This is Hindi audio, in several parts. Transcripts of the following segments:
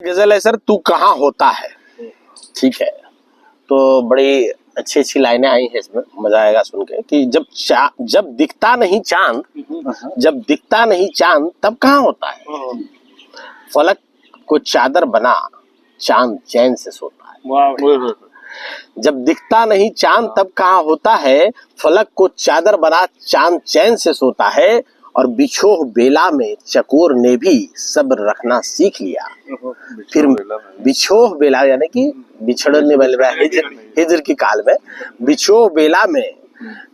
गजल है सर, तू कहाँ होता है। ठीक है, तो बड़ी अच्छी अच्छी लाइनें आई हैं इसमें, मजा आएगा सुन के कि जब दिखता नहीं चांद, जब दिखता नहीं चांद तब कहाँ होता है। फलक को चादर बना चांद चैन से सोता है। जब दिखता नहीं चांद तब कहाँ होता है, फलक को चादर बना चांद चैन से सोता है। और बिछोह बेला में चकोर ने भी सब्र रखना सीख लिया। फिर बिछोह बेला यानी कि बिछड़ने वाले हिजर की काल में बिछोह बेला में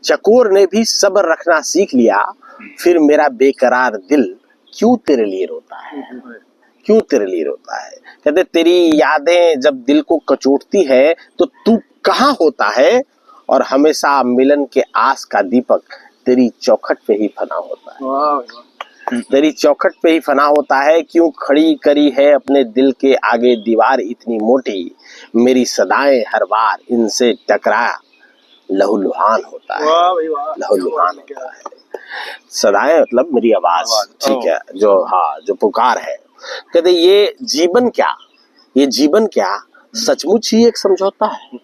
चकोर ने भी सब्र रखना सीख लिया। फिर मेरा बेकरार दिल क्यों तेरे लिए रोता है, क्यों तेरे लिए रोता है। कहते तेरी यादें जब दिल को कचोटती है तो तू कहाँ होता है। और हमेशा मिलन के आस का दीपक तेरी चौखट पे ही फना होता है। तेरी चौखट पे ही फना होता है। क्यों खड़ी करी है अपने दिल के आगे दीवार इतनी मोटी, मेरी सदाएं हर बार इनसे टकरा लहूलुहान होता है। लहूलुहान होता है सदाएं मतलब मेरी आवाज, ठीक है, जो जो पुकार है। कहते ये जीवन क्या, ये जीवन क्या सचमुच ही एक समझौता है।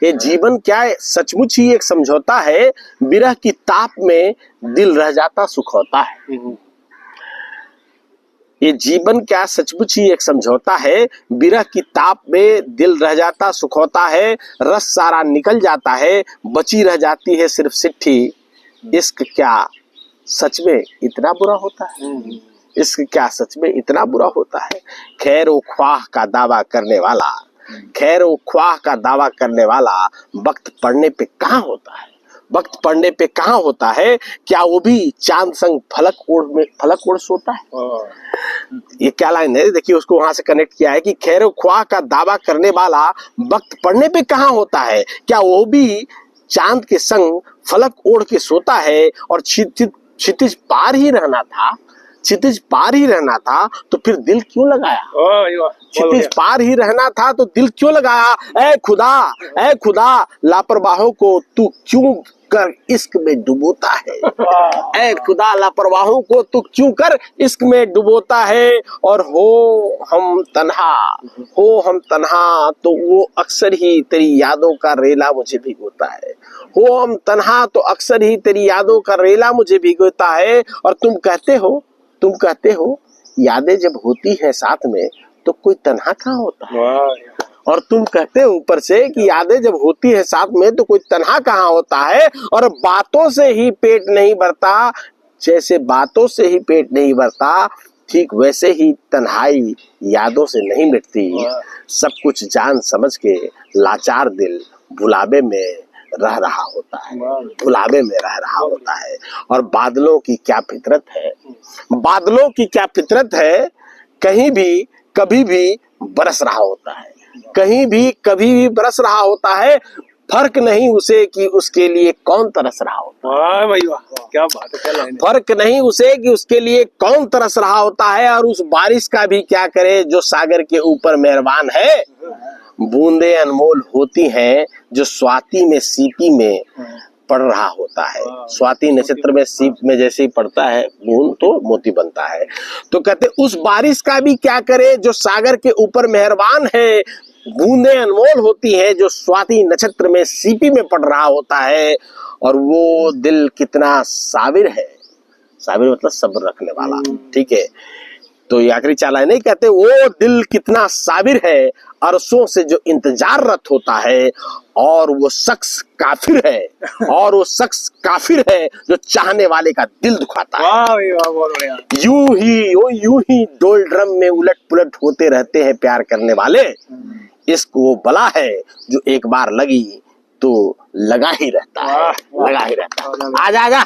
ये जीवन क्या सचमुच ही एक समझौता है। विरह की ताप में दिल रह जाता सुखौता है। ये जीवन क्या सचमुच ही एक समझौता है। विरह की ताप में दिल रह जाता सुखौता है। रस सारा निकल जाता है, बची रह जाती है सिर्फ सिट्ठी। इश्क क्या सच में इतना बुरा होता है। इश्क क्या सच में इतना बुरा होता है। खैर ओ ख्वाह का दावा करने वाला, खैर ओ ख्वाह का दावा करने वाला वक्त पड़ने पे कहाँ होता है। वक्त पड़ने पे कहाँ होता है। क्या वो भी चांद संग फलक ओढ़ सोता है। ये क्या लाइन है, देखिए उसको वहां से कनेक्ट किया है कि खैर ओ ख्वाह का दावा करने वाला वक्त पड़ने पे कहाँ होता है। क्या वो भी चांद के संग फलक ओढ़ के सोता है। और क्षितिज पार ही रहना था, क्षितिज पार ही रहना था तो फिर दिल क्यों लगाया। क्षितिज पार ही रहना था तो दिल क्यों लगाया। ऐ खुदा लापरवाहों को तू क्यों कर इश्क में डुबोता है। ऐ खुदा लापरवाहों को तू क्यों कर इश्क में डुबोता है। और हो हम तन्हा तो वो अक्सर ही तेरी यादों का रेला मुझे भिगोता है। हो हम तन्हा तो अक्सर ही तेरी यादों का रेला मुझे भिगोता है। और तुम कहते हो यादें जब होती है साथ में तो कोई तन्हा कहाँ होता है। और तुम कहते हो ऊपर से कि यादें जब होती है साथ में तो कोई तन्हा कहाँ होता है। और बातों से ही पेट नहीं भरता, जैसे बातों से ही पेट नहीं भरता, ठीक वैसे ही तन्हाई यादों से नहीं मिटती। सब कुछ जान समझ के लाचार दिल भुलावे में रह रहा होता है, भुलावे में रह रहा होता है। और बादलों की क्या फितरत है, बादलों की क्या फितरत है। कहीं भी कभी भी बरस रहा होता है, कहीं भी कभी भी बरस रहा होता है। फर्क नहीं उसे कि उसके लिए कौन तरस रहा होता है। क्या बात है, क्या लाइन है। फर्क नहीं उसे कि उसके लिए कौन तरस रहा होता है। और उस बारिश का भी क्या करे जो सागर के ऊपर मेहरबान है। बूंदे अनमोल होती हैं जो स्वाति में सीपी में पड़ रहा होता है। स्वाति नक्षत्र में सीप में जैसे ही पड़ता है बूंद तो मोती बनता है। तो कहते उस बारिश का भी क्या करे जो सागर के ऊपर मेहरबान है। बूंदे अनमोल होती हैं जो स्वाति नक्षत्र में सीपी में पड़ रहा होता है। और वो दिल कितना साबिर है, साबिर मतलब सब्र रखने वाला, ठीक है। तो ये आखिरी चाल नहीं कहते वो दिल कितना साबिर है, अरसों से जो इंतजाररत होता है। और वो शख्स काफिर है, और वो शख्स काफिर है जो चाहने वाले का दिल दुखाता है। यूं ही डोल ड्रम में उलट पुलट होते रहते हैं प्यार करने वाले। इश्क वो बला है जो एक बार लगी तो लगा ही रहता है, लगा ही रहता है। आजा आजा।